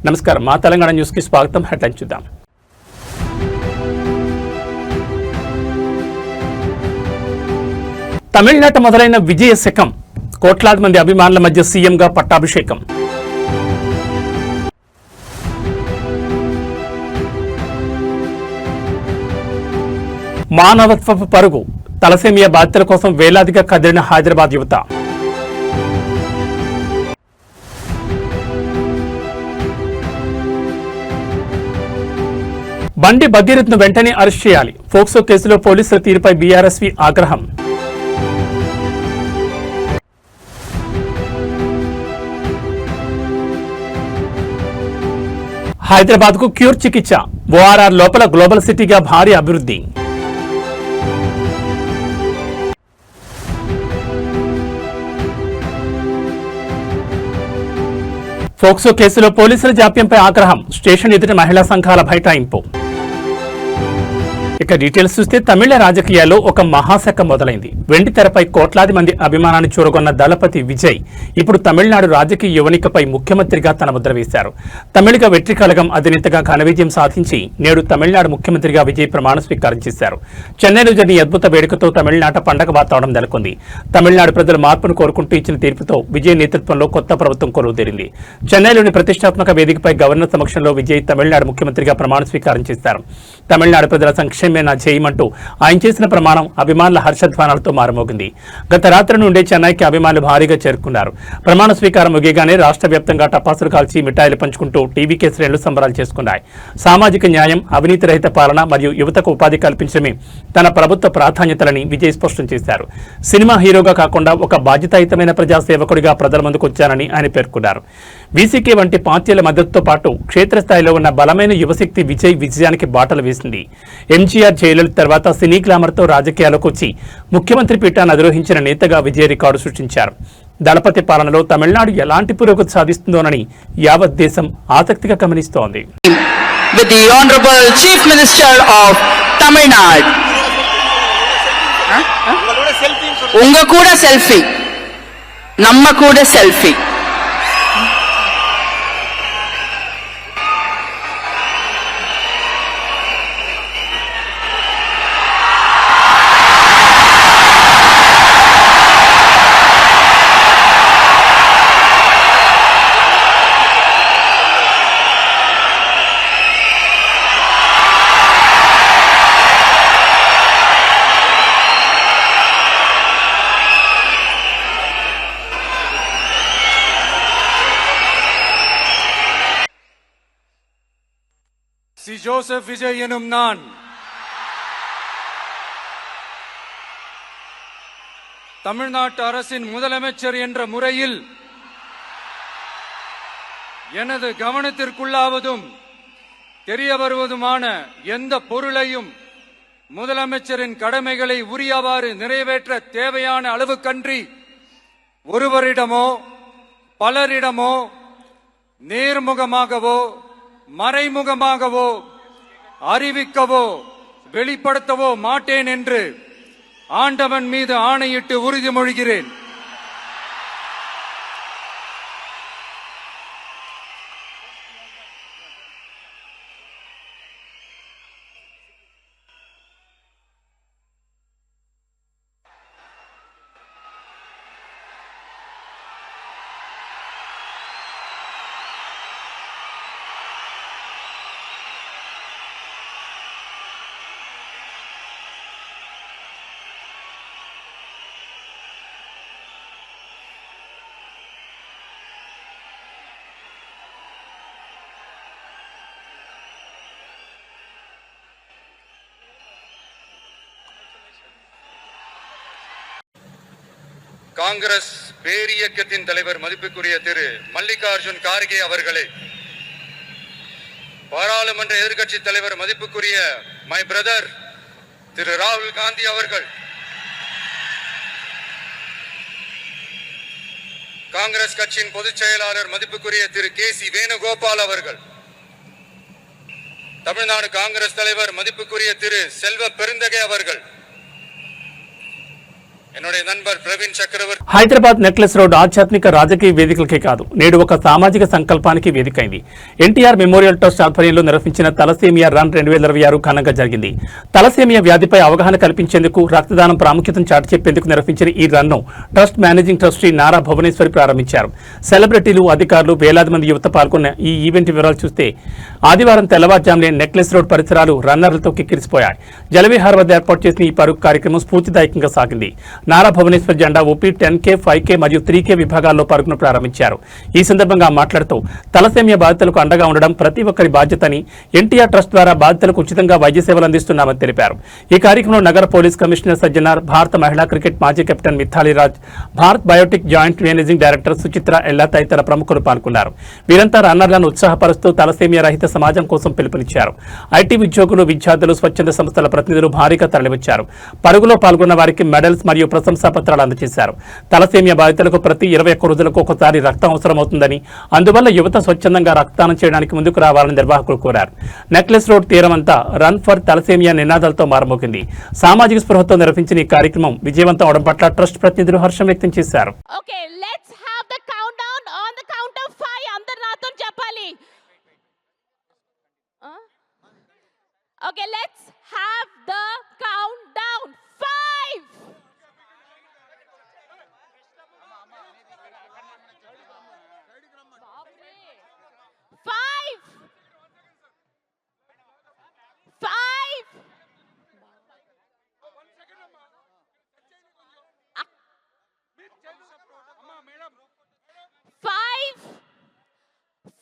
నమస్కారం, మా తెలంగాణ న్యూస్ కి స్వాగతం. హెడ్లైన్ చూద్దాం. తమిళనాట మొదలైన విజయ శకం, కోట్లాది మంది అభిమానుల మధ్య సీఎంగా పట్టాభిషేకం. మానవత్వపు పరుగు, తలసేమియా బాధితుల కోసం వేలాదిగా కదిలిన హైదరాబాద్ యువత. బండి భగీరథ్ను వెంటనే అరెస్ట్ చేయాలి, ఫోక్సో కేసులో పోలీసుల తీరుపై బీఆర్ఎస్వి ఆగ్రహం. హైదరాబాద్కు క్యూర్ చికిత్స, ఓఆర్ఆర్ లోపల గ్లోబల్ సిటీగా భారీ అభివృద్ధి. ఫోక్సో కేసులో పోలీసుల జాప్యంపై ఆగ్రహం, స్టేషన్ ఎదుట మహిళా సంఘాల బైఠాయింపు. ఇక డీటెయిల్స్ చూస్తే తమిళ రాజకీయాల్లో ఒక మహాశకం మొదలైంది. వెండి తెరపై కోట్లాది మంది అభిమానాన్ని చూరగొన్న దళపతి విజయ్ ఇప్పుడు తమిళనాడు రాజకీయ యువనికపై ముఖ్యమంత్రిగా తన ముద్ర వేశారు. తమిళిగ వెట్రి కళగం అధినేతగా ఘన విజయం సాధించి నేడు తమిళనాడు ముఖ్యమంత్రిగా విజయ్ ప్రమాణ స్వీకారం చేశారు. చెన్నైలో జరిగిన అద్భుత వేడుకతో తమిళనాట పండగ వాతావరణం నెలకొంది. తమిళనాడు ప్రజల మార్పును కోరుకుంటూ ఇచ్చిన తీర్పుతో విజయ్ నేతృత్వంలో కొత్త ప్రభుత్వం కొలువుదీరింది. చెన్నైలోని ప్రతిష్టాత్మక వేదికపై గవర్నర్ సమక్షంలో విజయ్ తమిళనాడు ముఖ్యమంత్రిగా ప్రమాణ స్వీకారం చేశారు. తమిళనాడు ప్రజల సంక్షేమ చేయమంటూ ఆయన చేసిన ప్రమాణం అభిమానుల హర్షధ్వానాలతో మారుమోగింది. గత రాత్రి నుండే చెన్నైకి అభిమానులు భారీగా చేరుకున్నారు. ప్రమాణ స్వీకారం ముగియగానే రాష్ట్ర వ్యాప్తంగా టపాసులు కాల్చి మిఠాయిలు పంచుకుంటూ టీవీకే శ్రేణులు సంబరాలు చేసుకున్నాయి. సామాజిక న్యాయం, అవినీతి రహిత పాలన మరియు యువతకు ఉపాధి కల్పించడమే తన ప్రభుత్వ ప్రాధాన్యతలని విజయ్ స్పష్టం చేశారు. సినిమా హీరోగా కాకుండా ఒక బాధ్యతాయుతమైన ప్రజాసేవకుడిగా ప్రజల ముందుకు వచ్చారని ఆయన పేర్కొన్నారు. వీసీకే వంటి పార్టీల మద్దతుతో పాటు క్షేత్రస్థాయిలో ఉన్న బలమైన యువశక్తి విజయ్ విజయానికి బాటలు వేసింది. ఎంజీఆర్ జయలలిత తర్వాత సినీ గ్లామర్తో రాజకీయాలకు వచ్చి ముఖ్యమంత్రి పీఠాన్ని అధిరోహించిన నేతగా విజయ్ రికార్డు సృష్టించారు. దళపతి పాలనలో తమిళనాడు ఎలాంటి పురోగతి సాధిస్తుందోనని యావత్ దేశం ఆసక్తిగా గమనిస్తోంది. With the Honorable Chief Minister of Tamil Nadu. ఉంగ కూడా సెల్ఫీ, నమ్మ కూడా సెల్ఫీ. சி ஜோசப் விஜய் எனும் நான் தமிழ்நாட்டு அரசின் முதலமைச்சர் என்ற முறையில் எனது கவனத்திற்குள்ளாவதும் தெரிய வருவதுமான எந்த பொருளையும் முதலமைச்சரின் கடமைகளை உரியவாறு நிறைவேற்ற தேவையான அளவுக்கன்றி ஒருவரிடமோ பலரிடமோ நேர்முகமாகவோ மறைமுகமாகவோ அறிவிக்கவோ வெளிப்படுத்தவோ மாட்டேன் என்று ஆண்டவன் மீது ஆணையிட்டு உறுதிமொழிகிறேன். காங்கிரஸ் பேரியக்கத்தின் தலைவர் மதிப்புக்குரிய திரு மல்லிகார்ஜுன் கார்கே அவர்களே, பாராளுமன்ற எதிர்க்கட்சி தலைவர் மதிப்புக்குரிய மை பிரதர் திரு ராகுல் காந்தி அவர்கள், காங்கிரஸ் கட்சியின் பொதுச் செயலாளர் மதிப்புக்குரிய திரு கே.சி. வேணுகோபால் அவர்கள், தமிழ்நாடு காங்கிரஸ் தலைவர் மதிப்புக்குரிய திரு செல்வ பெருந்தகை அவர்கள், என்னுடைய நண்பர் பிரவீன் சக்கரவர்த்தி హైదరాబాద్ నెక్లెస్ రోడ్ ఆధ్యాత్మిక రాజకీయ వేదికలకే కాదు నేడు ఒక సామాజిక సంకల్పానికి వేదికైంది. ఎన్టీఆర్ మెమోరియల్ ట్రస్ట్ ఆధ్వర్యంలో నిర్వహించిన తలసేమియా రన్ 2026 ఘనంగా జరిగింది. తలసేమియా వ్యాధిపై అవగాహన కల్పించేందుకు, రక్తదానం ప్రాముఖ్యతను చాటి చెప్పేందుకు నిర్వహించిన ఈ రన్ను trust managing trustee Nara Bhuvaneswari ప్రారంభించారు. సెలబ్రిటీలు, అధికారులు, వేలాది మంది యువత పాల్గొన్న ఈ ఈవెంట్ వివరాలు చూస్తే ఆదివారం తెల్లవారుజామునే నెక్లెస్ రోడ్ పరిసరాలు రన్నర్లతో కిక్కిరిసిపోయాయి. జలవిహార్ వద్ద ఏర్పాటు చేసిన ఈ పరుగు కార్యక్రమం స్ఫూర్తిదాయకంగా సాగింది. నారా భువనేశ్వర్ జెండా ఊపి 10K, 5K మరియు 3K విభాగాల్లో పరుగును ప్రారంభించారు. ఈ సందర్భంగా మాట్లాడుతూ తలసేమియా బాధితులకు అండగా ఉండడం ప్రతి ఒక్కరి బాధ్యతని, ఎన్టీఆర్ ట్రస్ట్ ద్వారా బాధితులకు ఉచితంగా వైద్య సేవలు అందిస్తున్నామని తెలిపారు. ఈ కార్యక్రమంలో నగర పోలీస్ కమిషనర్ సజ్జనార్, భారత మహిళా క్రికెట్ మాజీ captain Mithali Raj, Bharat Biotech joint managing director Suchitra Ella తదితర ప్రముఖులు పాల్గొన్నారు. వీరంతా రన్నర్లను ఉత్సాహపరుస్తూ తలసేమియా రహిత సమాజం కోసం పిలుపునిచ్చారు. ఐటీ ఉద్యోగులు, విద్యార్థులు, స్వచ్ఛంద సంస్థల ప్రతినిధులు భారీగా తరలివచ్చారు. పరుగులో పాల్గొన్న వారికి మెడల్స్ మరియు ప్రశంసా పత్రాలు అందజేశారు. తలసేమియా బాధితులకు ప్రతి 21 రోజులకు ఒకసారి రక్తం అవసరమవుతుందని, అందువల్ల యువత స్వచ్ఛందంగా రక్తదానం చేయడానికి ముందుకు రావాలని నిర్వాహకులు కోరారు. నెక్లెస్ రోడ్ తీరమంతా రన్ ఫర్ తలసేమియా నినాదాలతో మారుమోగింది. సామాజిక స్పృహతో నిర్వహించిన ఈ కార్యక్రమం విజయవంతం అవడం పట్ల ట్రస్ట్ ప్రతినిధులు హర్షం వ్యక్తం చేశారు. Okay, let's have the countdown on the count of 5. అందరు నాతో చెప్పాలి. Okay, let's have the countdown. 5. 5. 5. 5,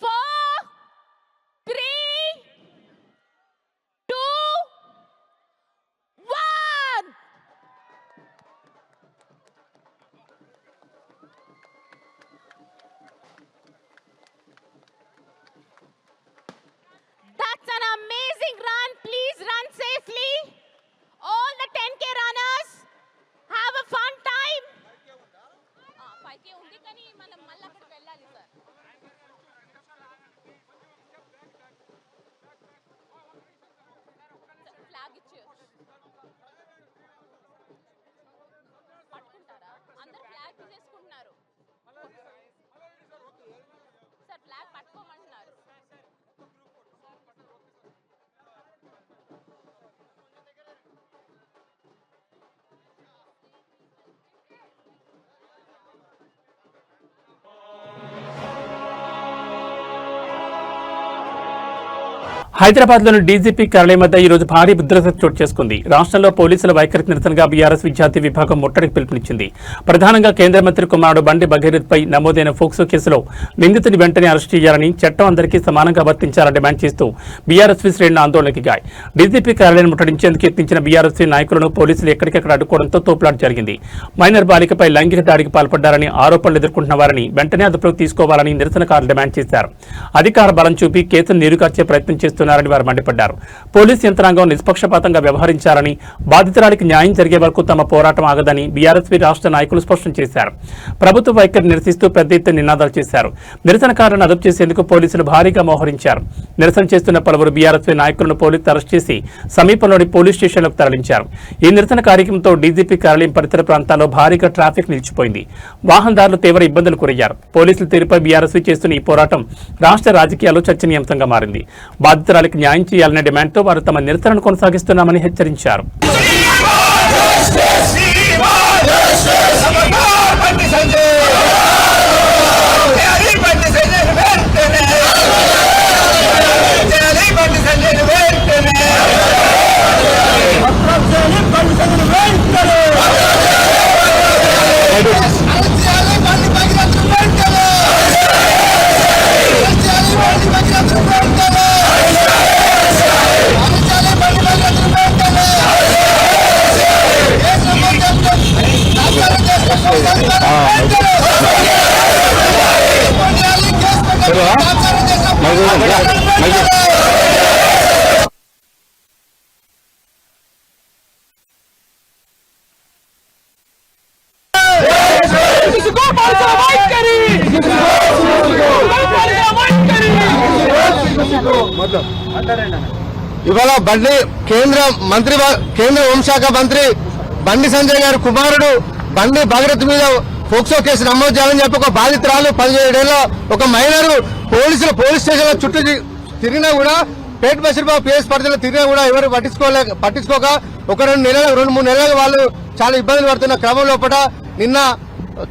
4, 3, 2, 1. That's an amazing run. Please run safely. All the 10K runners, have a fun time. 5K ఉంది కానీ మనం మళ్ళీ అక్కడికి వెళ్ళాలి సార్. ఫ్లాగ్ ఇచ్చి పట్టుకుంటారా? అందరు ఫ్లాగ్ తీసేసుకుంటున్నారు సార్. ఫ్లాగ్ పట్టుకోమంటున్నారు. హైదరాబాద్లోని డీజీపీ కార్యాలయం వద్ద ఈ రోజు భారీ భద్రత చోటు చేసుకుంది. రాష్ట్రంలో పోలీసుల వైఖరికి నిరసనగా బీఆర్ఎస్ విద్యార్థి విభాగం ముట్టడికి పిలుపునిచ్చింది. ప్రధానంగా కేంద్ర మంత్రి కుమారుడు బండి భగీరథ్పై నమోదైన ఫోక్సో కేసులో నిందితుని వెంటనే అరెస్ట్ చేయాలని, చట్టం అందరికీ సమానంగా వర్తించాలని డిమాండ్ చేస్తూ బీఆర్ఎస్పీ శ్రేణులు ఆందోళనకి దిగాయి. డీజీపీ కార్యాలయం ముట్టడించేందుకు యత్నించిన బీఆర్ఎస్పీ నాయకులను పోలీసులు ఎక్కడికెక్కడ అడ్డుకోవడంతో తోపులాట జరిగింది. మైనర్ బాలికపై లైంగిక దాడికి పాల్పడ్డారని ఆరోపణలు ఎదుర్కొంటున్న వారిని వెంటనే అదుపులోకి తీసుకోవాలని నిరసనకారులు డిమాండ్ చేశారు. అధికార బలం చూపి కేసును నీరుగార్చే ప్రయత్నం చేస్తున్నారని వారు మండిపడ్డారు. పోలీసు యంత్రాంగం నిష్పక్షపాతంగా వ్యవహరించారని, బాధితురాలికి న్యాయం జరిగే వరకు తమ పోరాటం ఆగదని బీఆర్ఎస్పీ రాష్ట్ర నాయకులు స్పష్టం చేశారు. ప్రభుత్వ వైఖరి నిరసిస్తూ పెద్ద ఎత్తున నినాదాలు చేశారు. నిరసనకారులను అదుపు చేసేందుకు పోలీసులు భారీగా మోహరించారు. నిరసన చేస్తున్న పలువురు బీఆర్ఎస్పీ నాయకులను పోలీసులు అరెస్ట్ చేసి సమీపంలోని పోలీస్ స్టేషన్లకు తరలించారు. ఈ నిరసన కార్యక్రమంతో డీజీపీ కార్యాలయం పరిసర ప్రాంతాల్లో భారీగా ట్రాఫిక్ నిలిచిపోయింది. వాహనదారులు తీవ్ర ఇబ్బందులు గురయ్యారు. పోలీసుల తీరుపై బీఆర్ఎస్పీ చేస్తున్న ఈ పోరాటం రాష్ట్ర రాజకీయాల్లో చర్చనీయాంశంగా మారింది. బాధితురాలికి న్యాయం చేయాలనే డిమాండ్తో వారు తమ నిరసనను కొనసాగిస్తున్నామని హెచ్చరించారు. ఇవాళ కేంద్ర హోంశాఖ మంత్రి బండి సంజయ్ గారి కుమారుడు బండి భగీరథ్ మీద పోక్సో కేసు నమోదు చేయాలని చెప్పి ఒక బాధితురాలు 17 ఏళ్ల ఒక మైనర్ పోలీస్ స్టేషన్ లో చుట్టూ తిరిగినా కూడా పేట బషీర్బాబు పిఎస్ పరిధిలో తిరిగినా కూడా ఎవరు పట్టించుకోక ఒక 2-3 నెలలు వాళ్ళు చాలా ఇబ్బందులు పడుతున్న క్రమం లోపల నిన్న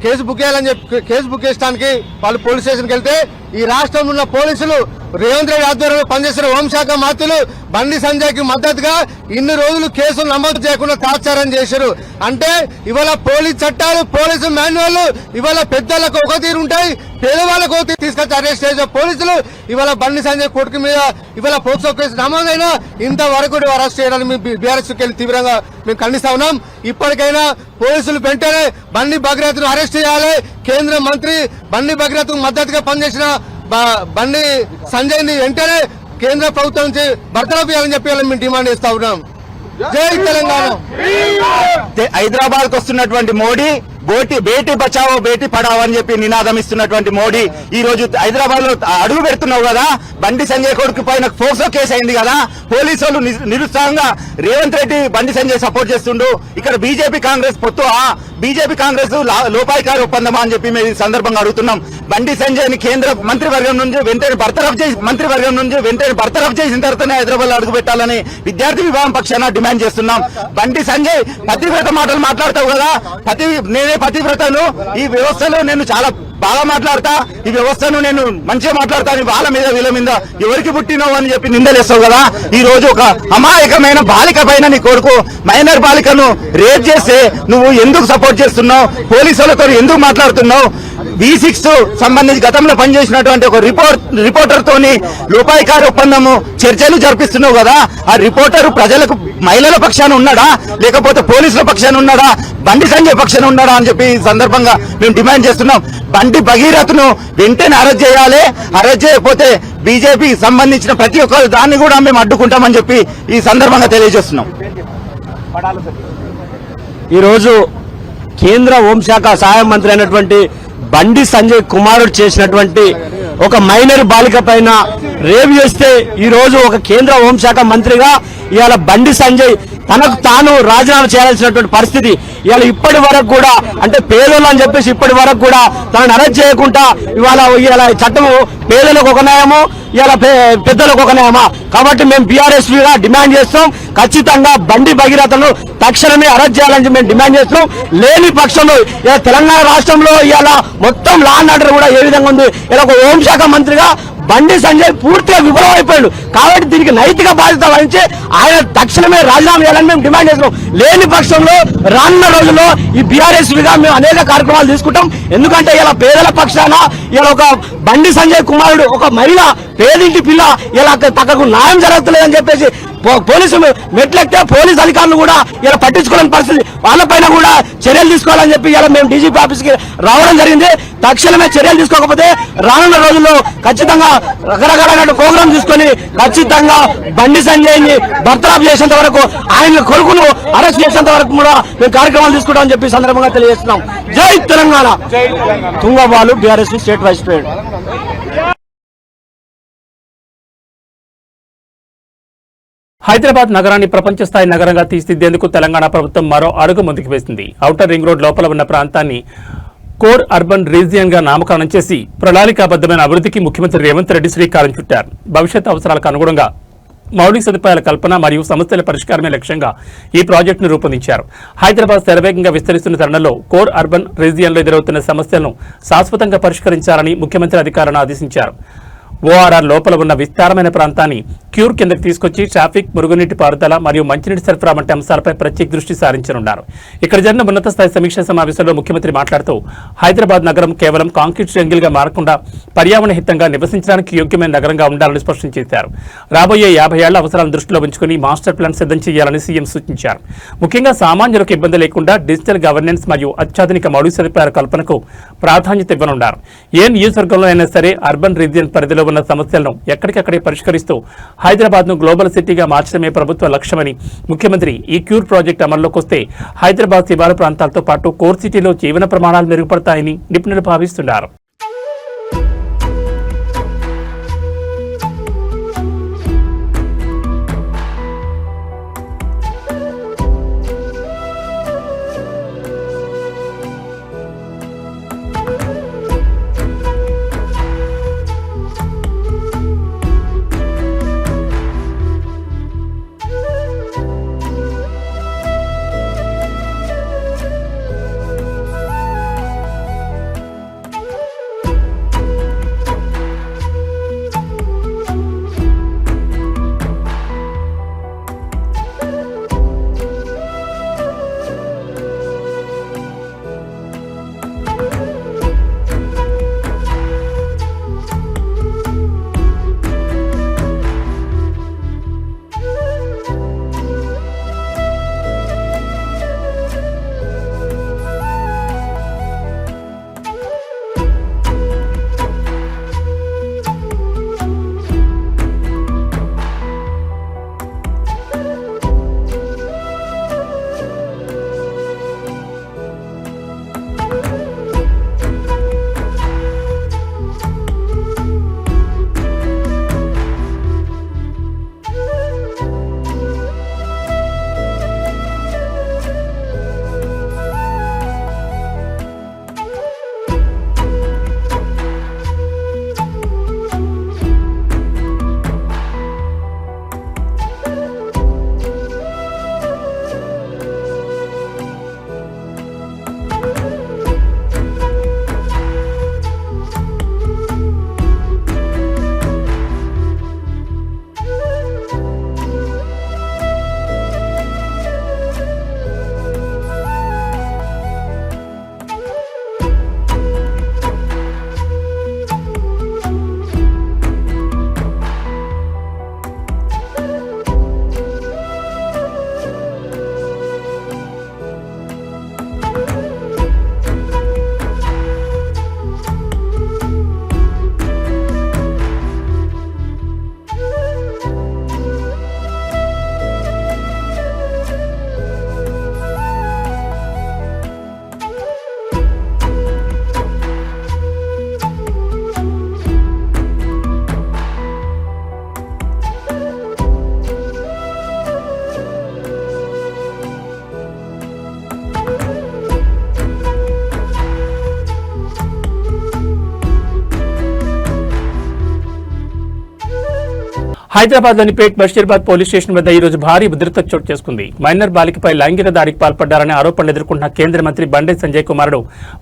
కేసు బుక్ చేయడానికి వాళ్ళు పోలీస్ స్టేషన్కి వెళ్తే ఈ రాష్ట్రంలో ఉన్న పోలీసులు రేవంత్ రెడ్డి ఆధ్వర్యంలో పనిచేస్తున్న హోంశాఖ మంత్రులు బండి సంజయ్కి మద్దతుగా ఇన్ని రోజులు కేసులు నమోదు చేయకుండా తాత్సారం చేశారు. అంటే ఇవాళ పోలీస్ చట్టాలు పోలీసు మాన్యువల్ ఇవాళ పెద్దలకు ఒక తీరు ఉంటాయి, పేదవాళ్ళకు ఒక తీరు తీసుకొచ్చి అరెస్ట్ చేసే పోలీసులు ఇవాళ బండి సంజయ్ కొడుకు మీద ఇవాళ పోక్సో కేసు నమోదైనా ఇంతవరకు అరెస్ట్ చేయడానికి మేము బీఆర్ఎస్కి వెళ్ళి తీవ్రంగా మేము ఖండిస్తా ఉన్నాం. ఇప్పటికైనా పోలీసులు వెంటనే బండి భగీరథ్ను అరెస్ట్ చేయాలి. కేంద్ర మంత్రి బండి భగీరథ్కు మద్దతుగా పనిచేసిన బండి సంజయ్ ని వెంటనే కేంద్ర ప్రభుత్వం నుంచి బర్తరఫ్ చేయాలని చెప్పి మేము డిమాండ్ చేస్తా ఉన్నాం. జై తెలంగాణ. హైదరాబాద్ కు వస్తున్నటువంటి మోడీ బేటీ బచావో బేటీ పడావో అని చెప్పి నినాదం ఇస్తున్నటువంటి మోడీ ఈ రోజు హైదరాబాద్ లో అడుగు పెడుతున్నావు కదా, బండి సంజయ్ కొడుకు పైన పోక్సో కేసు అయింది కదా, పోలీసు వాళ్ళు నిరుత్సాహంగా రేవంత్ రెడ్డి బండి సంజయ్ సపోర్ట్ చేస్తుండు. ఇక్కడ బీజేపీ కాంగ్రెస్ పొత్తు, బీజేపీ కాంగ్రెస్ లోపాయికారి ఒప్పందమా అని చెప్పి మేము ఈ సందర్భంగా అడుగుతున్నాం. బండి సంజయ్ ని కేంద్ర మంత్రివర్గం నుంచి వెంటనే బర్తరఫ్ చేసిన తర్వాతనే హైదరాబాద్ లో అడుగు పెట్టాలని విద్యార్థి విభాగం పక్షాన డిమాండ్ చేస్తున్నాం. బండి సంజయ్ పతివ్రత మాటలు మాట్లాడతావు కదా, నేనే పతివ్రతను, ఈ వ్యవస్థలో నేను చాలా బాగా మాట్లాడతా, ఈ వ్యవస్థను నేను మంచిగా మాట్లాడతాను, వాళ్ళ మీద వీళ్ళ మీద ఎవరికి పుట్టినావు అని చెప్పి నిందలేస్తావు కదా. ఈ రోజు ఒక అమాయకమైన బాలిక పైన నీ కొడుకు మైనర్ బాలికను రేప్ చేస్తే నువ్వు ఎందుకు సపోర్ట్ చేస్తున్నావు? పోలీసులతో ఎందుకు మాట్లాడుతున్నావు? V6 సంబంధించి గతంలో పనిచేసినటువంటి ఒక రిపోర్టర్ తోని లోపాయికారి ఒప్పందము చర్చలు జరిపిస్తున్నావు కదా, ఆ రిపోర్టర్ ప్రజలకు మహిళల పక్షాన ఉన్నాడా లేకపోతే పోలీసుల పక్షాన ఉన్నాడా, బండి సంజయ్ పక్షాన ఉన్నాడా అని చెప్పి ఈ సందర్భంగా మేము డిమాండ్ చేస్తున్నాం. బండి భగీరథ్ను వెంటనే అరెస్ట్ చేయాలి, అరెస్ట్ చేయకపోతే బీజేపీ సంబంధించిన ప్రతి ఒక్క దాన్ని కూడా మేము అడ్డుకుంటామని చెప్పి ఈ సందర్భంగా తెలియజేస్తున్నాం. ఈరోజు కేంద్ర హోంశాఖ సహాయ మంత్రి అయినటువంటి బండి సంజయ్ కుమారుడు చేసినటువంటి ఒక మైనర్ బాలిక పైన రేపు చేస్తే ఈ రోజు ఒక కేంద్ర హోంశాఖ మంత్రిగా ఇవాళ బండి సంజయ్ తనకు తాను రాజీనామా చేయాల్సినటువంటి పరిస్థితి. ఇవాళ ఇప్పటి వరకు కూడా అంటే పేదలు అని చెప్పేసి ఇప్పటి వరకు కూడా తనను అరెస్ట్ చేయకుండా ఇవాళ చట్టము పేదలకు ఒక న్యాయము, ఇవాళ పెద్దలకు ఒక న్యాయమా? కాబట్టి మేము బీఆర్ఎస్ గా డిమాండ్ చేస్తాం, ఖచ్చితంగా బండి భగీరథను తక్షణమే అరెస్ట్ చేయాలని మేము డిమాండ్ చేస్తున్నాం. లేని పక్షంలో ఇలా తెలంగాణ రాష్ట్రంలో ఇవాళ మొత్తం లా అండ్ ఆర్డర్ కూడా ఏ విధంగా ఉంది, ఇలా ఒక హోంశాఖ మంత్రిగా బండి సంజయ్ పూర్తిగా విఫలమైపోయాడు. కాబట్టి దీనికి నైతిక బాధ్యత వహించి ఆయన తక్షణమే రాజీనామా చేయాలని మేము డిమాండ్ చేస్తున్నాం. లేని పక్షంలో రానున్న రోజుల్లో ఈ బీఆర్ఎస్ గా మేము అనేక కార్యక్రమాలు తీసుకుంటాం. ఎందుకంటే ఇలా పేదల పక్షాన ఇలా ఒక బండి సంజయ్ కుమారుడు ఒక మహిళ పేదింటి పిల్ల ఇలా తనకు న్యాయం జరగట్లేదని చెప్పేసి పోలీసు మెట్లెక్తే పోలీసు అధికారులు కూడా ఇలా పట్టించుకోలేని పరిస్థితి, వాళ్ళపైన కూడా చర్యలు తీసుకోవాలని చెప్పి ఇలా మేము డీజీపీ ఆఫీస్ కి రావడం జరిగింది. తక్షణమే చర్యలు తీసుకోకపోతే రానున్న రోజుల్లో ఖచ్చితంగా రకరకాలైన ప్రోగ్రాం తీసుకొని ఖచ్చితంగా బండి సంజయ్ ని బర్తరఫ్ చేసేంత వరకు, ఆయన కొడుకును అరెస్ట్ చేసేంత వరకు కూడా మేము కార్యక్రమాలు తీసుకుంటామని చెప్పి సందర్భంగా తెలియజేస్తున్నాం. జై Telangana. Tungabalu, BRS state vice president. Hyderabad నగరాన్ని ప్రపంచ స్థాయి నగరంగా తీర్చిదిద్దేందుకు తెలంగాణ ప్రభుత్వం మరో అడుగు ముందుకు వేసింది. ఔటర్ రింగ్ రోడ్ లోపల ఉన్న ప్రాంతాన్ని కోర్ అర్బన్ రీజియన్ గా నామకరణం చేసి ప్రణాళికాబద్దమైన అభివృద్ధికి ముఖ్యమంత్రి రేవంత్ రెడ్డి శ్రీకారం చుట్టారు. భవిష్యత్ అవసరాలకు అనుగుణంగా మౌలిక సదుపాయాల కల్పన మరియు సమస్యల పరిష్కారమే లక్ష్యంగా ఈ ప్రాజెక్టును రూపొందించారు. హైదరాబాద్ శరవేగంగా విస్తరిస్తున్న తరుణంలో కోర్ అర్బన్ రీజియన్లో ఎదురవుతున్న సమస్యలను శాశ్వతంగా పరిష్కరించాలని ముఖ్యమంత్రి అధికారులను ఆదేశించారు. ఓఆర్ఆర్ లోపల ఉన్న విస్తారమైన ప్రాంతాన్ని క్యూర్ కిందకు తీసుకొచ్చి ట్రాఫిక్, మురుగునీటి పారుదల మరియు మంచినీటి సరఫరా వంటి అంశాలపై ప్రత్యేక దృష్టి సారించనున్నారు. ఇక్కడ జరిగిన ఉన్నత స్థాయి సమీక్షా సమావేశంలో ముఖ్యమంత్రి మాట్లాడుతూ హైదరాబాద్ నగరం కేవలం కాంక్రీట్ జంగిల్ గా మారకుండా పర్యావరణ హితంగా నివసించడానికి యోగ్యమైన నగరంగా ఉండాలని స్పష్టం చేశారు. రాబోయే 50 ఏళ్ల అవసరాలను దృష్టిలో ఉంచుకుని మాస్టర్ ప్లాన్ సిద్ధం చేయాలని సీఎం సూచించారు. ముఖ్యంగా సామాన్యులకు ఇబ్బంది లేకుండా డిజిటల్ గవర్నెన్స్ మరియు అత్యాధునిక మౌలిక సదుపాయాల కల్పనకు ప్రాధాన్యత ఇవ్వనున్నారు. ఏ నియోజకవర్గంలో అయినా సరే అర్బన్ రీజియన్ పరిధిలో ఉన్న సమస్యలను ఎక్కడికక్కడే పరిష్కరిస్తూ హైదరాబాద్ ను గ్లోబల్ సిటీగా మార్చడమే ప్రభుత్వ లక్ష్యమని ముఖ్యమంత్రి ఈ క్యూర్ ప్రాజెక్టు అమల్లోకి వస్తే హైదరాబాద్ శివారు ప్రాంతాలతో పాటు కోర్ సిటీలో జీవన ప్రమాణాలు మెరుగుపడతాయని నిపుణులు భావిస్తున్నారు. హైదరాబాద్లోని పేట్ బషీర్బాద్ పోలీస్ స్టేషన్ వద్ద ఈ రోజు భారీ ఉద్రిక్తత చోటు చేసుకుంది. మైనర్ బాలికపై లైంగిక దాడికి పాల్పడ్డారనే ఆరోపణలు ఎదుర్కొంటున్న కేంద్ర మంత్రి బండి సంజయ్ కుమారుడు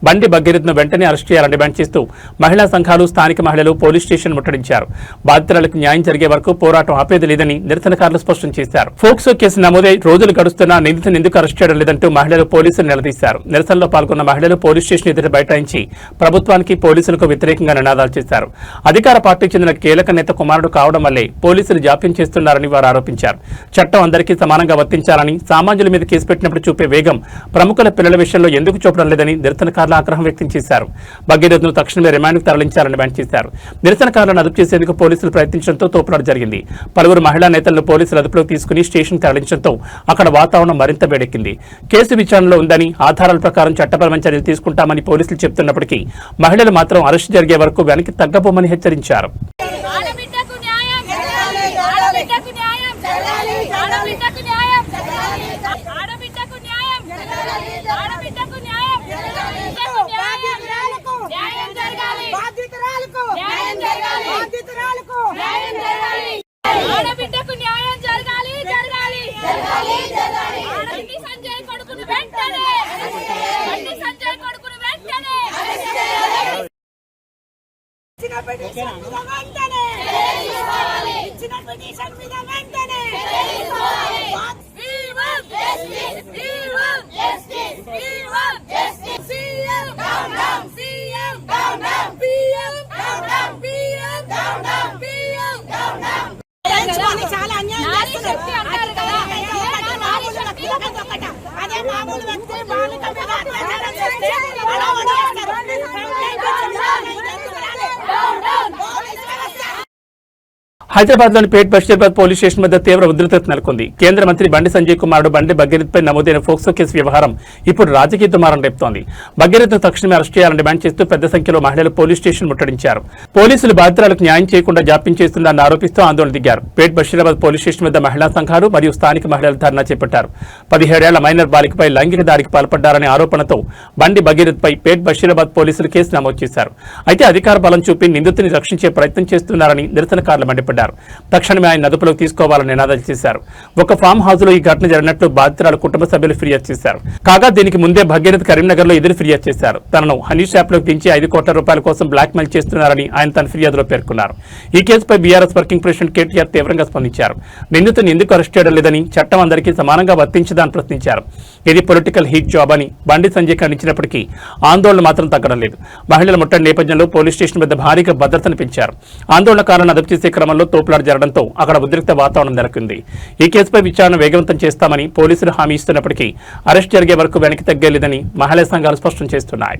బండి బగ్గీరథ్ను వెంటనే అరెస్ట్ చేయాలని డిమాండ్ చేస్తూ మహిళా సంఘాలు, స్థానిక మహిళలు పోలీస్ స్టేషన్ ముట్టడించారు. బాధితురాలకు న్యాయం జరిగే వరకు పోరాటం ఆపేది లేదని నిరసనకారులు స్పష్టం చేశారు. ఫోక్సో కేసు నమోదై రోజులు గడుస్తున్నా నిందితుని ఎందుకు అరెస్ట్ చేయడం లేదంటూ మహిళలు పోలీసులు నిలదీశారు. నిరసనలో పాల్గొన్న మహిళలు పోలీస్ స్టేషన్ ఎదుట బైఠాయించి ప్రభుత్వానికి, పోలీసులకు వ్యతిరేకంగా నినాదాలు చేశారు. అధికార పార్టీకి చెందిన కీలక నేత కుమారుడు కావడం వల్లే పోలీసులు జాప్యం చేస్తున్నారని వారు ఆరోపించారు. చట్టం అందరికీ సమానంగా వర్తించాలని, సామాన్యుల మీద కేసు పెట్టినప్పుడు చూపే వేగం ప్రముఖుల పిల్లల విషయంలో ఎందుకు చూపడం లేదని నిరసనకారులు ఆగ్రహం వ్యక్తం చేశారు. భగీరథ్ను తక్షణమే రిమాండ్కు తరలించాలని డిమాండ్ చేశారు. నిరసనకారులను అదుపు చేసేందుకు పోలీసులు ప్రయత్నించడంతో తోపులాట జరిగింది. పలువురు మహిళా నేతలను పోలీసులు అదుపులోకి తీసుకుని స్టేషన్ తరలించడంతో అక్కడ వాతావరణం మరింత వేడెక్కింది. కేసు విచారణలో ఉందని, ఆధారాల ప్రకారం చట్టపరమైన చర్యలు తీసుకుంటామని పోలీసులు చెబుతున్నప్పటికీ మహిళలు మాత్రం అరెస్టు జరిగే వరకు వెనక్కి తగ్గబోమని హెచ్చరించారు. హైదరాబాద్లోని పేట్ బషీర్బాద్ పోలీస్ స్టేషన్ వద్ద తీవ్ర ఉద్రిక్తత నెలకొంది. కేంద్ర మంత్రి బండి సంజయ్ కుమారుడు బండి బగ్గీరథ్పై నమోదైన ఫోక్సో కేసు వ్యవహారం ఇప్పుడు రాజకీయ దుమారం రేపుతోంది. బగ్గీరథ్ను తక్షణమే అరెస్ట్ చేయాలని డిమాండ్ చేస్తూ పెద్ద సంఖ్యలో మహిళలు పోలీస్ స్టేషన్ ముట్టడించారు. పోలీసులు బాధితురాలకు న్యాయం చేయకుండా జాప్యం చేస్తున్నారని ఆరోపిస్తూ ఆందోళన దిగారు. పేట్ బషీరాబాద్ పోలీస్ స్టేషన్ వద్ద మహిళా సంఘాలు మరియు స్థానిక మహిళలు ధర్నా చేపట్టారు. 17 ఏళ్ల మైనర్ బాలికపై లైంగిక దాడికి పాల్పడ్డారనే ఆరోపణతో బండి బగ్గీరథ్పై పేట్ బషీరాబాద్ పోలీసులు కేసు నమోదు చేశారు. అయితే అధికార బలం చూపి నిందితుని రక్షించే ప్రయత్నం చేస్తున్నారని నిరసనకారులు మండిపడ్డారు. తక్షణమే ఆయన అదుపులోకి తీసుకోవాలని నినాదాలు చేశారు. ఒక ఫామ్ హౌస్ లో ఈ ఘటన జరిగినట్లు బాధితురాలు కుటుంబ సభ్యులు ఫిర్యాదు చేశారు. కాగా దీనికి ముందే భగీరథ్ కరీంనగర్ లో ఎదురు ఫిర్యాదు చేశారు. తనను హనీ షాప్ లోకి దించి 5 కోట్ల రూపాయల కోసం బ్లాక్ మెయిల్ చేస్తున్నారని ఆయన తన ఫిర్యాదులో పేర్కొన్నారు. ఈ కేసుపై బీఆర్ఎస్ వర్కింగ్ ప్రెసిడెంట్ కేటీఆర్ తీవ్రంగా స్పందించారు. నిందితుని ఎందుకు అరెస్ట్ చేయడం లేదని, చట్టం అందరికీ సమానంగా వర్తించదని ప్రశ్నించారు. ఇది పొలిటికల్ హీట్ జాబ్ అని బండి సంజయ్ ఖండించినప్పటికీ ఆందోళన మాత్రం తగ్గడం లేదు. మహిళల ముట్టడి నేపథ్యంలో పోలీస్ స్టేషన్ వద్ద భారీగా భద్రతను పెంచారు. ఆందోళనకారులను అదుపు చేసే క్రమంలో తోపులాట జరగడంతో అక్కడ ఉద్రిక్త వాతావరణం నెలకొంది. ఈ కేసుపై విచారణ వేగవంతం చేస్తామని పోలీసులు హామీ ఇస్తున్నప్పటికీ అరెస్ట్ జరిగే వరకు వెనక్కి తగ్గలేదని మహిళా సంఘాలు స్పష్టం చేస్తున్నాయి.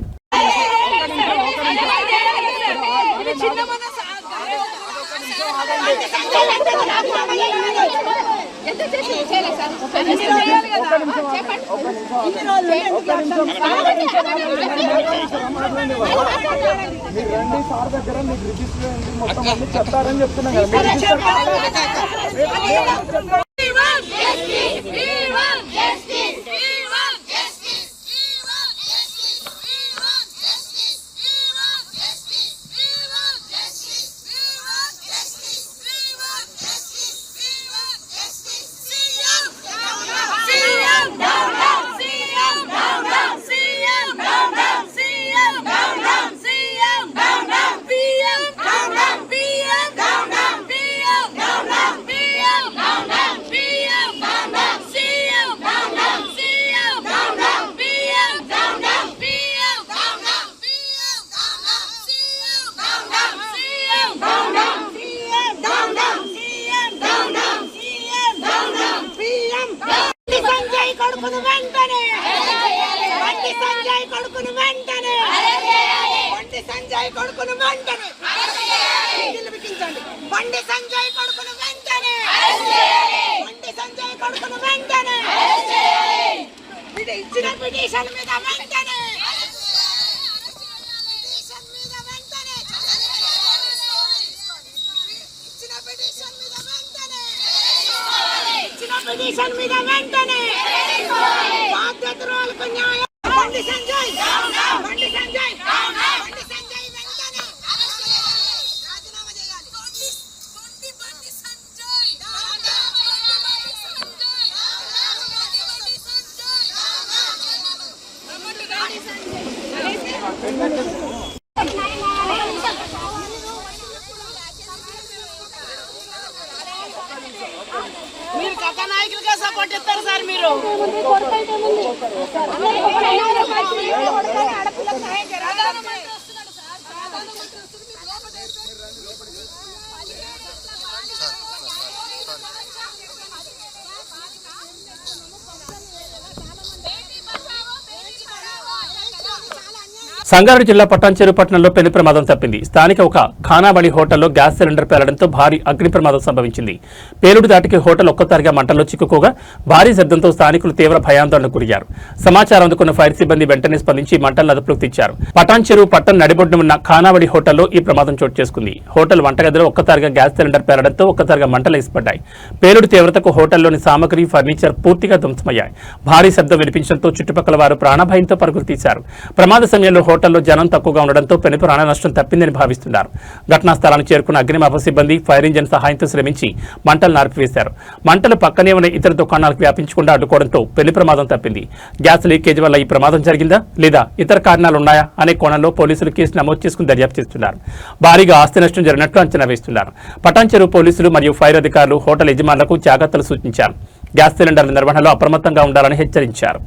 చెప్తారని చెప్తున్నాం సంజయ్ మీరు కథానాయకులుగా సపోర్ట్ ఇస్తారు సార్ మీరు. సంగారెడ్డి జిల్లా పటాన్చెరు పట్టణంలో పెను ప్రమాదం తప్పింది. స్థానిక ఒక ఖానాబడి హోటల్లో గ్యాస్ సిలిండర్ పేలడంతో భారీ అగ్ని ప్రమాదం సంభవించింది. పేలుడు దాటికి హోటల్ ఒక్కసారిగా మంటల్లో చిక్కుకోగా భారీ శబ్దంతో స్థానికులు తీవ్ర భయాందోళనకు గురయ్యారు. సమాచారం అందుకున్న ఫైర్ సిబ్బంది వెంటనే స్పందించి మంటలను అదుపులోకి తెచ్చారు. పటాన్చెరు పట్టణ నడిబొడ్డున ఉన్న ఖానాబడి హోటల్లో ఈ ప్రమాదం చోటు చేసుకుంది. హోటల్ వంటగదిలో ఒక్కసారిగా గ్యాస్ సిలిండర్ పేలడంతో ఒక్కసారిగా మంటలు ఏర్పడ్డాయి. పేలుడు తీవ్రతకు హోటల్లోని సామగ్రి, ఫర్నిచర్ పూర్తిగా ధ్వంసమయ్యాయి. భారీ శబ్దం వినిపించడంతో చుట్టుపక్కల వారు ప్రాణభయంతో పరుగులు తీశారు. ప్రమాద సమయంలో హోటల్లో జనం తక్కువగా ఉండడంతో పెను ప్రాణ నష్టం తప్పిందని భావిస్తున్నారు. ఘటనా స్థలానికి చేరుకున్న అగ్నిమాపక సిబ్బంది ఫైర్ ఇంజిన్ సహాయంతో శ్రమించి మంటలు ఆర్పివేశారు. మంటలు పక్కనే ఉన్న ఇతర దుకాణాలకు వ్యాపించకుండా అడ్డుకోవడంతో పెను ప్రమాదం తప్పింది. గ్యాస్ లీకేజ్ వల్ల ఈ ప్రమాదం జరిగిందా లేదా ఇతర కారణాలు ఉన్నాయా అనే కోణంలో పోలీసులు కేసు నమోదు చేసుకుని దర్యాప్తు చేస్తున్నారు. భారీగా ఆస్తి నష్టం జరిగినట్లు అంచనా వేస్తున్నారు. పటాన్చెరు పోలీసులు మరియు ఫైర్ అధికారులు హోటల్ యజమానులకు జాగ్రత్తలు సూచించారు. గ్యాస్ సిలిండర్ల నిర్వహణలో అప్రమత్తంగా ఉండాలని హెచ్చరించారు.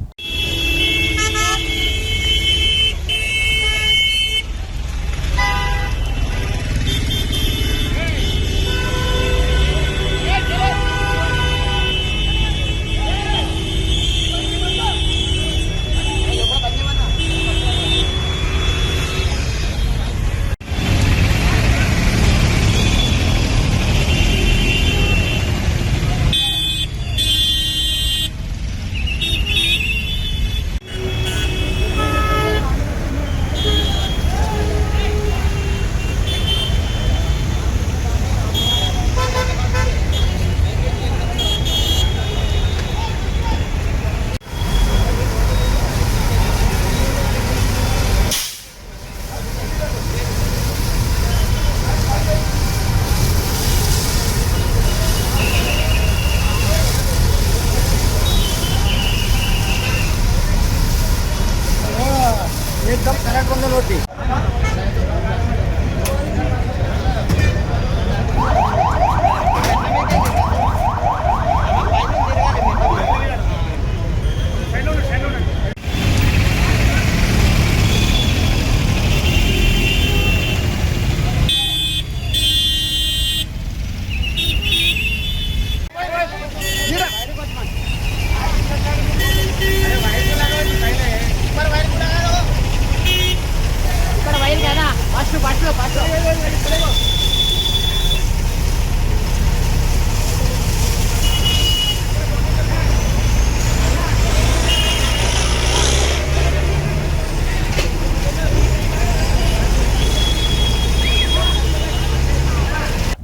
एकदम करेक्ट बंद होती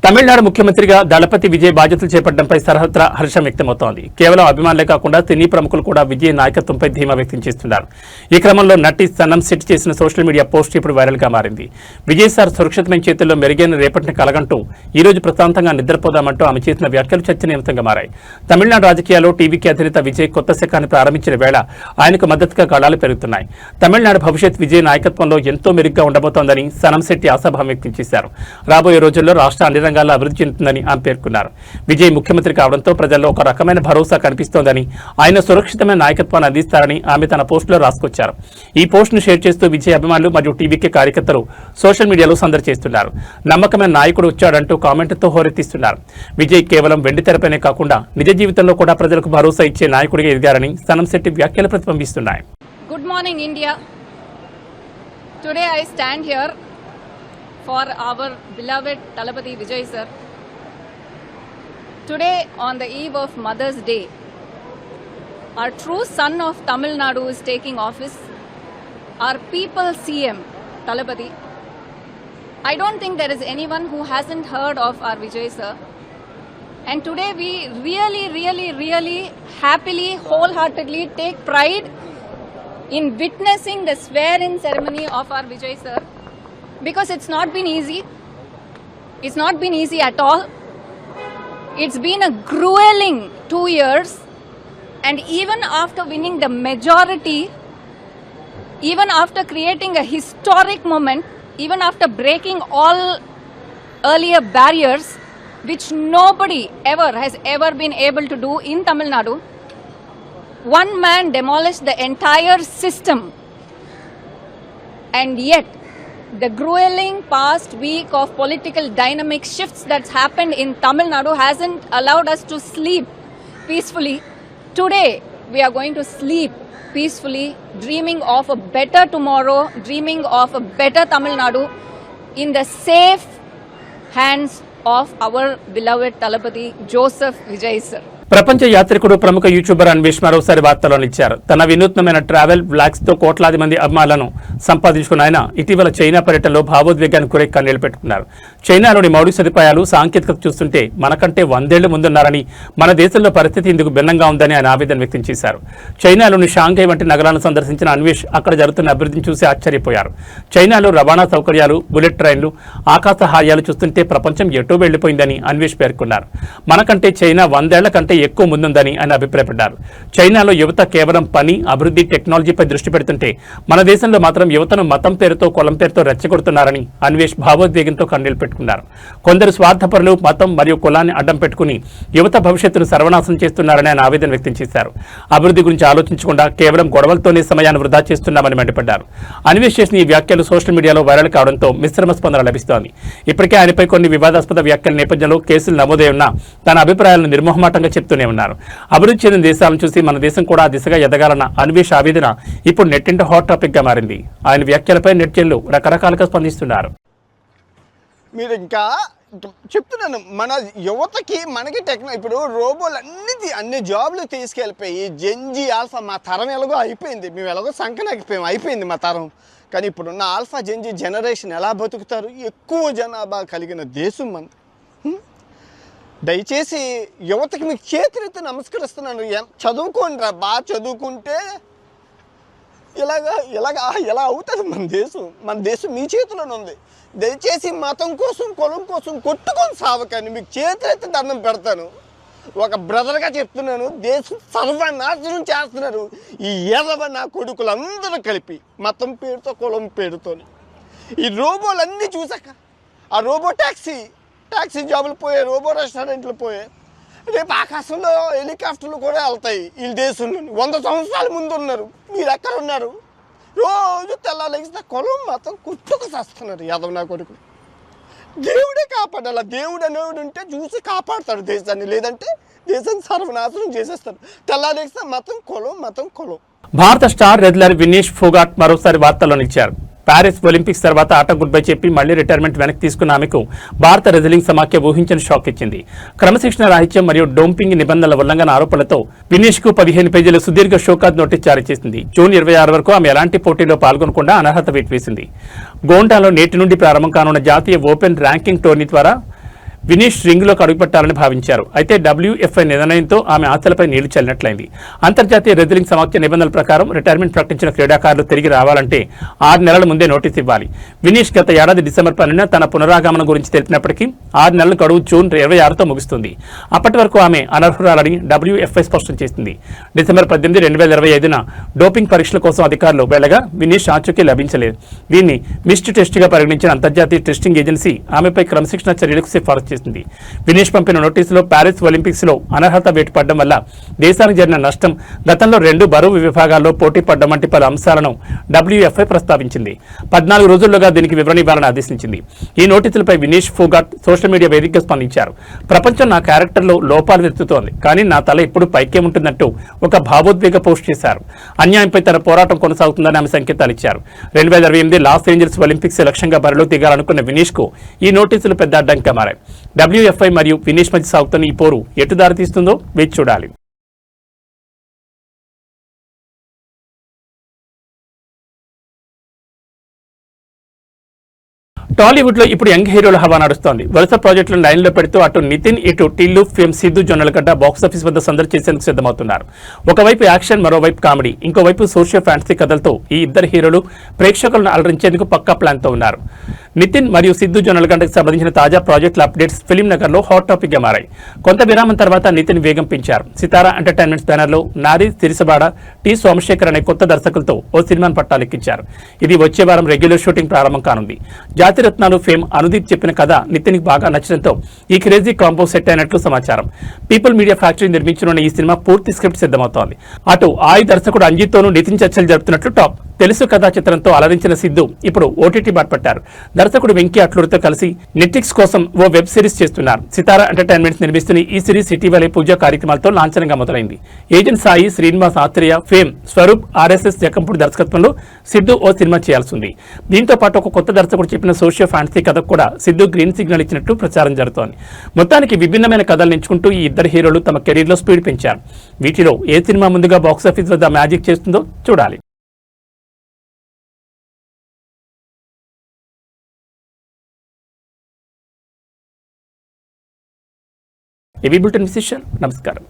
తమిళనాడు ముఖ్యమంత్రిగా దళపతి విజయ్ బాధ్యతలు చేపట్టడంపై సర్వత్రా హర్షం వ్యక్తమవుతోంది. కేవలం అభిమానులే కాకుండా సినీ ప్రముఖులు కూడా విజయ్ నాయకత్వంపై ధీమా వ్యక్తం చేస్తున్నారు. ఈ క్రమంలో నటి సనం సెట్ చేసిన సోషల్ మీడియా పోస్ట్ ఇప్పుడు వైరల్ గా మారింది. విజయ్ సార్ సురక్షితమైన చేతుల్లో మెరుగైన రేపటిని కలగంటూ ఈ రోజు ప్రశాంతంగా నిద్రపోదామంటూ ఆమె చేసిన వ్యాఖ్యలు చర్చనీయాంశంగా మారాయి. తమిళనాడు రాజకీయాల్లో టీవీకి అధినేత విజయ్ కొత్త శకాన్ని ప్రారంభించిన వేళ ఆయనకు మద్దతుగా గళాలు పెరుగుతున్నాయి. తమిళనాడు భవిష్యత్ విజయ్ నాయకత్వంలో ఎంతో మెరుగ్గా ఉండబోతోందని సనం శెట్టి ఆశాభావం వ్యక్తం చేశారు. రాబోయే రోజుల్లో రాష్ట్ర అన్ని రంగాల్లో అభివృద్ధి చెందుతుందని ఆమె పేర్కొన్నారు. విజయ్ ముఖ్యమంత్రి కావడంతో ప్రజల్లో ఒక రకమైన భరోసా కనిపిస్తోందని, ఆయన సురక్షితమైన నాయకత్వాన్ని అందిస్తారని ఆమె తన పోస్టులో రాసుకొచ్చారు. ఈ పోస్టును షేర్ చేస్తూ విజయ్ అభిమానులు మరియు టీవీకే కార్యకర్తలు సోషల్ మీడియాలో సందడి చేస్తున్నారు. నమ్మకమైన నాయకుడు వచ్చాడంటూ కామెంట్తో హోరెత్తిస్తున్నారు. విజయ్ కేవలం వెండి తెరపైనే కాకుండా నిజ జీవితంలో కూడా ప్రజలకు భరోసా ఇచ్చే నాయకుడిగా ఎదిగారని సనం శెట్టి వ్యాఖ్యలు ప్రతిబింబిస్తున్నాయి. Good morning, India. Today I stand here for our beloved Talapati Vijay sir. Today, on the eve of Mother's Day, our true son of Tamil Nadu is taking office. Our people CM, Talapati. I don't think there is anyone who hasn't heard of our Vijay sir. And today we really happily, wholeheartedly take pride in witnessing the swear-in ceremony of our Vijay sir. Because it's not been easy. It's not been easy at all. It's been a grueling 2 years. And even after winning the majority, even after creating a historic moment, even after breaking all earlier barriers, which nobody has ever been able to do in Tamil Nadu. One man demolished the entire system, and yet the grueling past week of political dynamic shifts that's happened in Tamil Nadu hasn't allowed us to sleep peacefully. Today we are going to sleep peacefully, dreaming of a better tomorrow, dreaming of a better Tamil Nadu in the safe hands of our beloved Talapati Joseph Vijay sir. ప్రపంచ యాత్రికుడు ప్రముఖ YouTuber Anvesh మరోసారి వార్తల్లో నిలిచారు. తన వినూత్నమైన travel blogs తో కోట్లాది మంది అభిమానులను సంపాదించుకున్న ఆయన ఇటీవల చైనా పర్యటనలో భావోద్వేగానికి గురై కన్నీళ్లు పెట్టుకున్నారు. చైనాలోని మౌలిక సదుపాయాలు, సాంకేతికత చూస్తుంటే మనకంటే 100 ఏళ్లు ముందున్నారని, మన దేశంలో పరిస్థితి ఇందుకు భిన్నంగా ఉందని ఆయన ఆవేదన వ్యక్తం చేశారు. చైనాలోని షాంఘై వంటి నగరాలను సందర్శించిన అన్వేష్ అక్కడ జరుగుతున్న అభివృద్ధిని చూసి ఆశ్చర్యపోయారు. చైనాలో రవాణా సౌకర్యాలు, బుల్లెట్ ట్రైన్లు, ఆకాశ హార్యాలు చూస్తుంటే ప్రపంచం ఎటో వెళ్లిపోయిందని అన్వేష్ పేర్కొన్నారు. మనకంటే చైనా 100 ఏళ్ల కంటే ఎక్కువ ముందుందని ఆయన అభిప్రాయపడ్డారు. చైనాలో యువత కేవలం పని, అభివృద్ధి, టెక్నాలజీపై దృష్టి పెడుతుంటే మన దేశంలో మాత్రం యువతను మతం పేరుతో, కులం పేరుతో రెచ్చగొడుతున్నారని అన్వేష్ భావోద్వేగంతో కన్నీళ్లు పెట్టుకున్నారు. కొందరు స్వార్థపరులు మతం మరియు కులాన్ని అడ్డం పెట్టుకుని యువత భవిష్యత్తును సర్వనాశనం చేస్తున్నారని ఆయన ఆవేదన వ్యక్తం చేశారు. అభివృద్ధి గురించి ఆలోచించకుండా కేవలం గొడవలతోనే సమయాన్ని వృధా చేస్తున్నామని మండిపడ్డారు. అన్వేష్ చేసిన ఈ వ్యాఖ్యలు సోషల్ మీడియాలో వైరల్ కావడంతో మిశ్రమ స్పందన లభిస్తోంది. ఇప్పటికే ఆయనపై కొన్ని వివాదాస్పద వ్యాఖ్యల నేపథ్యంలో కేసులు నమోదై ఉన్నా తన అభిప్రాయాలను నిర్మోహమాటంగా చెప్తూనే ఉన్నారు. అభివృద్ధి చెందిన దేశాలను చూసి మన దేశం కూడా ఆ దిశగా ఎదగాలన్న అన్వేష్ ఆవేదన ఇప్పుడు నెట్టింట హాట్ టాపిక్ గా మారింది. ఆయన వ్యాఖ్యలపై నెటిజన్లు రకరకాలుగా స్పందిస్తున్నారు. మీరు ఇంకా చెప్తున్నాను, మన యువతకి మనకి ఇప్పుడు రోబోలు అన్ని జాబ్లు తీసుకెళ్ళిపోయి జెన్జీ ఆల్ఫా మా తరం ఎలాగో అయిపోయింది, మేము ఎలాగో సంకనాకిపోయాం, అయిపోయింది మా తరం. కానీ ఇప్పుడున్న ఆల్ఫా జెన్జీ జనరేషన్ ఎలా బతుకుతారు? ఎక్కువ జనాభా కలిగిన దేశం మన. దయచేసి యువతకి మీకు చేతులెత్తి నమస్కరిస్తున్నాను, చదువుకోండి రా, బాగా చదువుకుంటే ఎలా అవుతుంది మన దేశం మీ చేతిలోనే ఉంది. దయచేసి మతం కోసం, కులం కోసం కొట్టుకొని సావకండి, మీకు చేతులెత్తి దండం పెడతాను. ఒక బ్రదర్గా చెప్తున్నాను, దేశం సర్వనాశనం చేస్తున్నారు ఈ ఎర్రవ నా కొడుకులందరూ కలిపి, మతం పేరుతో, కులం పేరుతో. ఈ రోబోలన్నీ చూసాక, ఆ రోబో ట్యాక్సీ జాబులు పోయాయి, రోబో రెస్టారెంట్లు పోయాయి, రేపు ఆకాశంలో హెలికాప్టర్లు కూడా వెళ్తాయి. ఈ దేశంలో 100 సంవత్సరాల ముందు ఉన్నారు, మీరు ఎక్కడ ఉన్నారు? రోజు తెల్లాలేస్తే కులం మతం కొట్టుకు చేస్తున్నారు యాదవ్ నా కొడుకు. దేవుడే కాపాడాలి, దేవుడు అనేవాడు ఉంటే చూసి కాపాడతాడు దేశాన్ని, లేదంటే దేశాన్ని సర్వనాశనం చేసేస్తాడు. తెల్లాలేస్తే మతం కులం. భారత స్టార్ రెజ్లర్ వినేష్ ఫోగాట్ మరోసారి వార్తల్లో నిలిచారు. ప్యారిస్ ఒలింపిక్స్ తర్వాత ఆట గుడ్ బై చెప్పి మళ్లీ రిటైర్మెంట్ వెనక్కి తీసుకున్న ఆమెకు భారత రెజ్లింగ్ సమాఖ్య ఊహించని షాక్ ఇచ్చింది. క్రమశిక్షణ రాహిత్యం మరియు డోపింగ్ నిబంధనల ఉల్లంఘన ఆరోపణలతో వినేష్ కు 15 పేజీల సుదీర్ఘ షోకాజ్ నోటీస్ జారీ చేసింది. జూన్ 26 వరకు ఆమె ఎలాంటి పోటీలో పాల్గొనకుండా అనర్హత వేటు వేసింది. గోండాలో నేటి నుండి ప్రారంభం కానున్న జాతీయ ఓపెన్ ర్యాంకింగ్ టోర్నీ ద్వారా వినేష్ రింగ్లోకి అడుగుపెట్టాలని భావించారు. అయితే WFI నిర్ణయంతో ఆమె ఆశలపై నీళ్లు చల్లినట్లయింది. అంతర్జాతీయ రెజ్లింగ్ సమాఖ్య నిబంధనల ప్రకారం రిటైర్మెంట్ ప్రకటించిన క్రీడాకారులు తిరిగి రావాలంటే 6 నెలల ముందే నోటీస్ ఇవ్వాలి. వినేష్ గత ఏడాది డిసెంబర్ 12న తన పునరాగమనం గురించి తెలిపినప్పటికీ 6 నెలల గడువు జూన్ 26తో ముగుస్తుంది. అప్పటి వరకు ఆమె అనర్హురాలని WFI స్పష్టం చేసింది. డిసెంబర్ 18, 2025న డోపింగ్ పరీక్షల కోసం అధికారులు వెళ్లగా వినేష్ ఆచూకీ లభించలేదు. దీన్ని మిస్డ్ టెస్ట్గా పరిగణించిన అంతర్జాతీయ టెస్టింగ్ ఏజెన్సీ ఆమెపై క్రమశిక్షణ చర్యలకు సిఫారసు చేసింది. వినేష్ పంపిన నోటీసులో ప్యారిస్ ఒలింపిక్స్ లో అనర్హత వేటు పడడం వల్ల దేశానికి జరిగిన నష్టం, గతంలో 2 బరువు విభాగాల్లో పోటీ పడ్డం వంటి పలు అంశాలను WFI ప్రస్తావించింది. 14 రోజుల్లోగా దీనికి వివరణ ఇవ్వాలని ఆదేశించింది. ఈ నోటీసులపై వినేష్ ఫోగాట్ సోషల్ మీడియా వేదికగా స్పందించారు. ప్రపంచం నా క్యారెక్టర్లో లోపాలు వెతుకుతోంది, కానీ నా తల ఎప్పుడు పైకే ఉంటుందంటూ ఒక భావోద్వేగ పోస్ట్ చేశారు. అన్యాయంపై తన పోరాటం కొనసాగుతుందని ఆమె సంకేతాలు ఇచ్చారు. 2028 లాస్ ఏంజల్స్ ఒలింపిక్స్ లక్ష్యంగా బరిలో దిగాలనుకున్న వినేష్ కు ఈ నోటీసులు పెద్ద అడ్డంకిగా మారాయి. WFI మరియు వినేష్ మధ్య సాగుతున్న ఈ పోరు ఎటు దారితీస్తుందో వేచి చూడాలి. టాలీవుడ్ లో ఇప్పుడు యంగ్ హీరోల హవా నడుస్తోంది. వరుస ప్రాజెక్టులను లైన్లో పెడుతూ అటు నితిన్, ఇటు టిల్లు, ఫేమ్ సిద్ధు, జొన్నలగడ్డ బాక్సాఫీస్ వద్ద సందడి చేసేందుకు సిద్ధమవుతున్నారు. ఒకవైపు యాక్షన్, మరోవైపు కామెడీ, ఇంకోవైపు సోషియో ఫ్యాంటసీ కథలతో ఈ ఇద్దరు హీరోలు ప్రేక్షకులను అలరించేందుకు పక్కా ప్లాన్తో ఉన్నారు. నితిన్ మరియు సిద్ధు జొన్నలగడ్డకు సంబంధించిన తాజా ప్రాజెక్టుల అప్డేట్స్ ఫిలిం నగర్ లో హాట్ టాపిక్ గా మారాయి. కొంత విరామం తర్వాత నితిన్ వేగం పెంచారు. సితారా ఎంటర్టైన్మెంట్స్ బ్యానర్ లో నారి సిరిసబాడ, టి సోమశేఖర్ అనే కొత్త దర్శకులతో ఓ సినిమాను పట్టాలెక్కించారు. ఇది వచ్చే వారం రెగ్యులర్ షూటింగ్ ప్రారంభం కానుంది. జాతిరత్నాలు ఫేమ్ అనుదీప్ చెప్పిన కథ నితిన్ కి బాగా నచ్చడంతో ఈ క్రేజీ కాంబో సెట్ అయినట్లు సమాచారం. పీపుల్ మీడియా ఫ్యాక్టరీ నిర్మించనున్న ఈ సినిమా పూర్తి స్క్రిప్ట్ సిద్ధమవుతోంది. అటు ఆయి దర్శకుడు అంజిత్తోనూ నితిన్ చర్చలు జరుపుతున్నట్లు టాప్. తెలుసు కథా చిత్రంతో అలరించిన సిద్ధు ఇప్పుడు ఓటీటీ బాటపట్టారు. దర్శకుడు వెంకీ అట్లూరితో కలిసి నెట్ఫ్లిక్స్ కోసం ఓ వెబ్ సిరీస్ చేస్తున్నారు. సితారా ఎంటర్టైన్మెంట్స్ నిర్మిస్తున్న ఈ సిరీస్ ఇటీవలే పూజా కార్యక్రమాలతో లాంఛనంగా మొదలైంది. Agent Sai, Srinivas Athreya, fame, Swaroop, RSS జకంపుడి దర్శకత్వంలో సిద్ధు ఓ సినిమా చేయాల్సి ఉంది. దీంతో పాటు ఒక కొత్త దర్శకుడు చెప్పిన సోషియో ఫ్యాంటసీ కథకు కూడా సిద్ధు గ్రీన్ సిగ్నల్ ఇచ్చినట్టు ప్రచారం జరుగుతోంది. మొత్తానికి విభిన్నమైన కథలను ఎంచుకుంటూ ఈ ఇద్దరు హీరోలు తమ కెరీర్లో స్పీడ్ పెంచారు. వీటిలో ఏ సినిమా ముందుగా బాక్సాఫీస్ వద్ద మ్యాజిక్ చేస్తుందో చూడాలి. ఏబీ బులెటిన్ విశేషాలు. నమస్కారం.